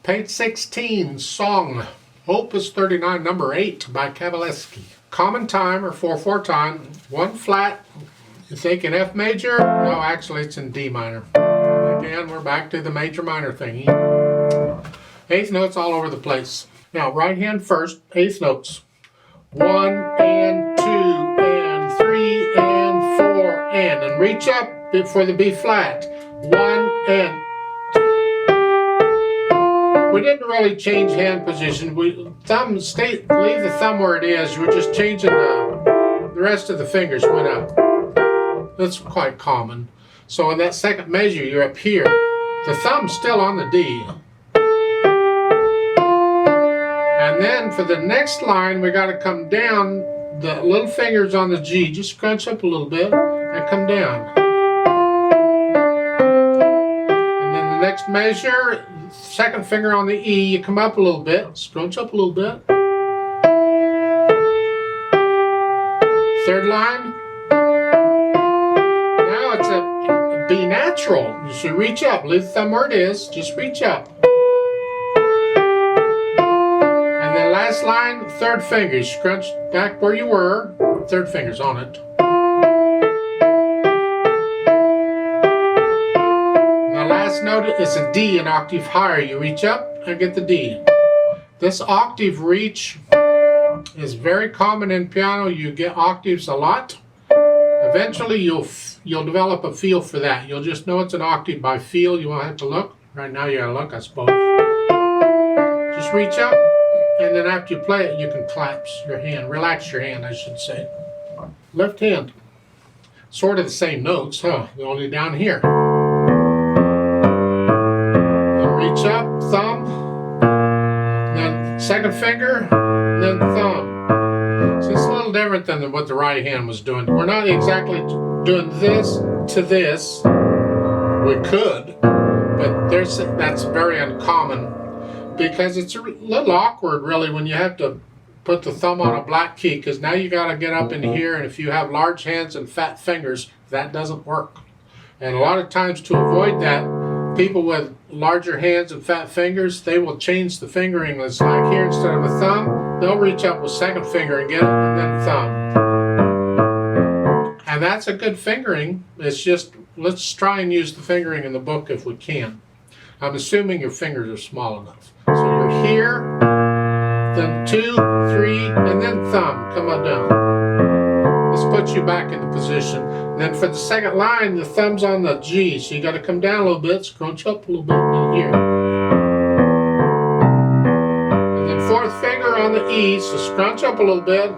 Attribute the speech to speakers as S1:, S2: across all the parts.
S1: Page 16, song, Opus 39, number 8 by Kabalevsky. Common time or 4/4 time, 1 flat. You think in F major? No, actually it's in D minor. Again, we're back to the major minor thingy. Eighth notes all over the place. Now, right hand first, eighth notes. 1 and 2 and 3 and 4 and reach up for the B flat. 1 and. We didn't really change hand position. Leave the thumb where it is. We're just changing the rest of the fingers went up. That's quite common. So in that second measure, you're up here. The thumb's still on the D. And then for the next line, we got to come down. The little finger's on the G. Just scrunch up a little bit and come down. And then the next measure, second finger on the E, you come up a little bit, scrunch up a little bit. Third line. Now it's a B natural. You should reach up. Leave the thumb where it is. Just reach up. And then last line, third finger. Scrunch back where you were. Third finger's on it. Last note is a D, an octave higher. You reach up and get the D. This octave reach is very common in piano. You get octaves a lot. Eventually you'll develop a feel for that. You'll just know it's an octave by feel. You won't have to look. Right now you gotta look, I suppose. Just reach up, and then after you play it, you can collapse your hand. Relax your hand, I should say. Left hand. Sort of the same notes, huh? Only down here. Reach up, thumb, then second finger, then thumb. So it's a little different than what the right hand was doing. We're not exactly doing this to this. We could, but that's very uncommon because it's a little awkward really when you have to put the thumb on a black key, because now you got to get up in here, and if you have large hands and fat fingers, that doesn't work. And a lot of times to avoid that, people with larger hands and fat fingers, they will change the fingering. It's like here, instead of a thumb, they'll reach up with second finger and get it, and then thumb. And that's a good fingering. It's just, let's try and use the fingering in the book if we can. I'm assuming your fingers are small enough. So you're here, then 2, 3, and then thumb. Come on down. This puts you back into position. And then for the second line, the thumb's on the G, so you got to come down a little bit, scrunch up a little bit in here. And then fourth finger on the E, so scrunch up a little bit.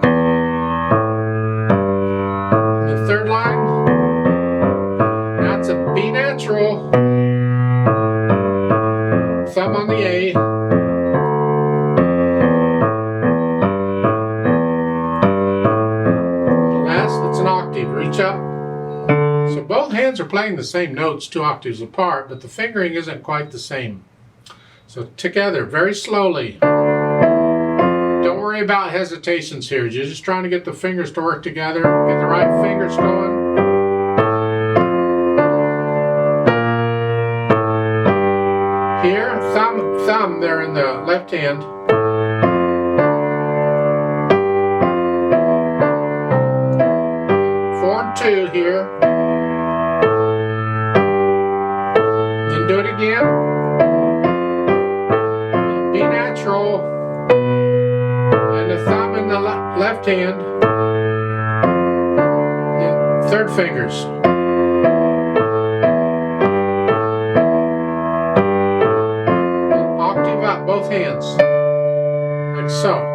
S1: And the third line, now it's a B natural. Thumb on the A. It's an octave. Reach up. So both hands are playing the same notes 2 octaves apart, but the fingering isn't quite the same. So together, very slowly. Don't worry about hesitations here. You're just trying to get the fingers to work together. Get the right fingers going. Here, thumb there in the left hand. 2 here. Then do it again. B natural. And the thumb in the left hand. Then third fingers. And octave up, both hands. Like so.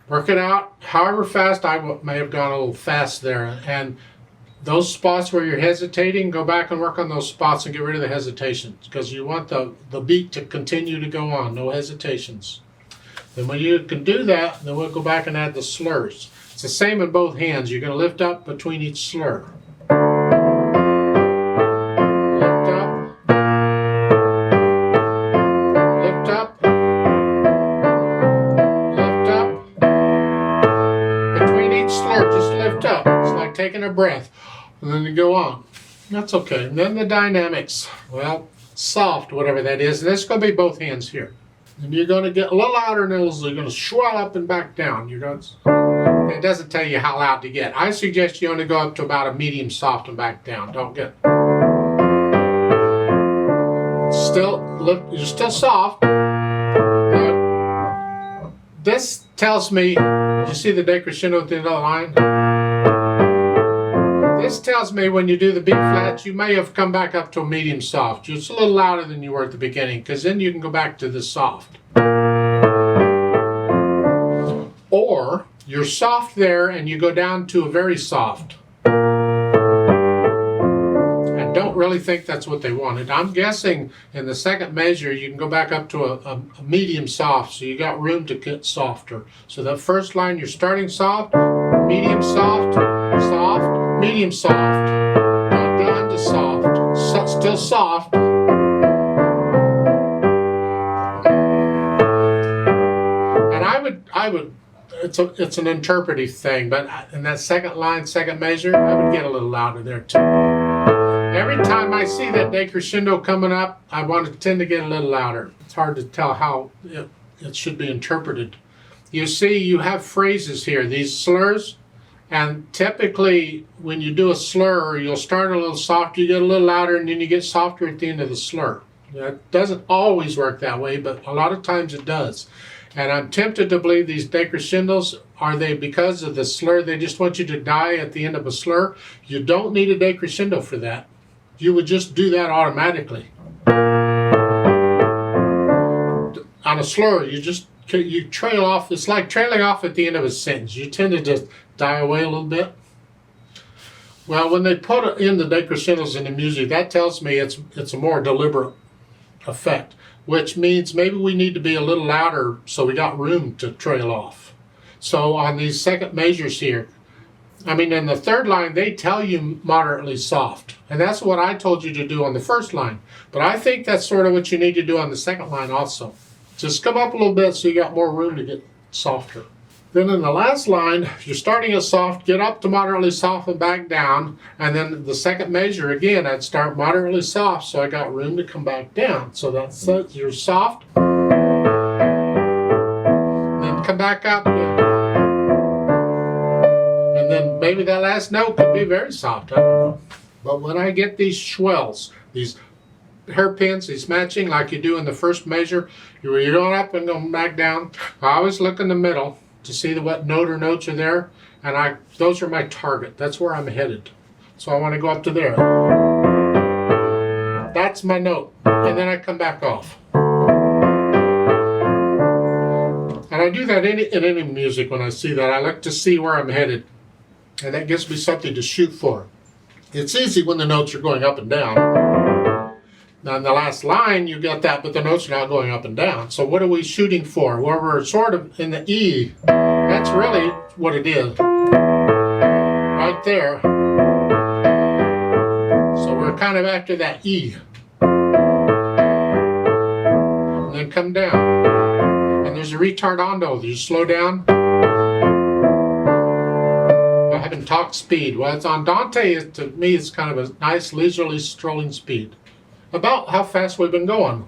S1: Work it out however fast. I may have gone a little fast there. And those spots where you're hesitating, go back and work on those spots and get rid of the hesitations, because you want the beat to continue to go on, no hesitations. Then when you can do that, then we'll go back and add the slurs. It's the same in both hands. You're going to lift up between each slur. Lift up. Lift up. Slur, just lift up. It's like taking a breath, and then you go on. That's okay. And then the dynamics. Well, soft, whatever that is. And that's going to be both hands here. And you're going to get a little louder, and they're going to swell up and back down. It doesn't tell you how loud to get. I suggest you only go up to about a medium soft and back down. Don't get you're still soft. This tells me, you see the decrescendo at the end of the line? This tells me when you do the B flat, you may have come back up to a medium soft. Just a little louder than you were at the beginning, because then you can go back to the soft. Or you're soft there and you go down to a very soft. I don't really think that's what they wanted. I'm guessing in the second measure you can go back up to a medium soft, so you got room to get softer. So the first line you're starting soft, medium soft, soft, medium soft, down to soft, still soft. And I would. It's an interpretive thing, but in that second line, second measure, I would get a little louder there too. Every time I see that decrescendo coming up, I want to tend to get a little louder. It's hard to tell how it should be interpreted. You see, you have phrases here, these slurs, and typically when you do a slur, you'll start a little softer, you get a little louder, and then you get softer at the end of the slur. It doesn't always work that way, but a lot of times it does. And I'm tempted to believe these decrescendos, are they because of the slur? They just want you to die at the end of a slur. You don't need a decrescendo for that. You would just do that automatically. On a slur, you trail off. It's like trailing off at the end of a sentence. You tend to just die away a little bit. Well, when they put in the decrescendos in the music, that tells me it's a more deliberate effect, which means maybe we need to be a little louder so we got room to trail off. So on these second measures here, I mean, in the third line, they tell you moderately soft. And that's what I told you to do on the first line. But I think that's sort of what you need to do on the second line also. Just come up a little bit so you got more room to get softer. Then in the last line, you're starting as soft, get up to moderately soft and back down. And then the second measure, again, I'd start moderately soft so I got room to come back down. So that's you're soft. Then come back up. And then maybe that last note could be very soft, I don't know. But when I get these swells, these hairpins, these matching like you do in the first measure, you're going up and going back down. I always look in the middle to see what note or notes are there, and those are my target. That's where I'm headed. So I want to go up to there. That's my note. And then I come back off. And I do that in any music when I see that. I like to see where I'm headed. And that gives me something to shoot for. It's easy when the notes are going up and down. Now in the last line you got that, but the notes are not going up and down. So what are we shooting for? Well, we're sort of in the E. That's really what it is. Right there. So we're kind of after that E. And then come down. And there's a retardando. You slow down. I haven't talked speed. Well, it's andante. To me, it's kind of a nice leisurely strolling speed. About how fast we've been going.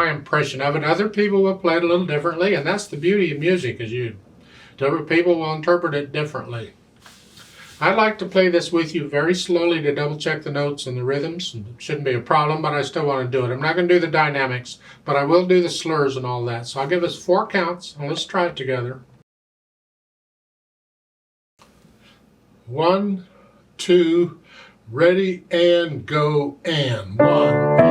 S1: Impression of it. Other people will play it a little differently, and that's the beauty of music, is different people will interpret it differently. I like to play this with you very slowly to double check the notes and the rhythms. It shouldn't be a problem, but I still want to do it. I'm not going to do the dynamics, but I will do the slurs and all that. So I'll give us 4 counts, and let's try it together. 1, 2, ready, and go, and 1.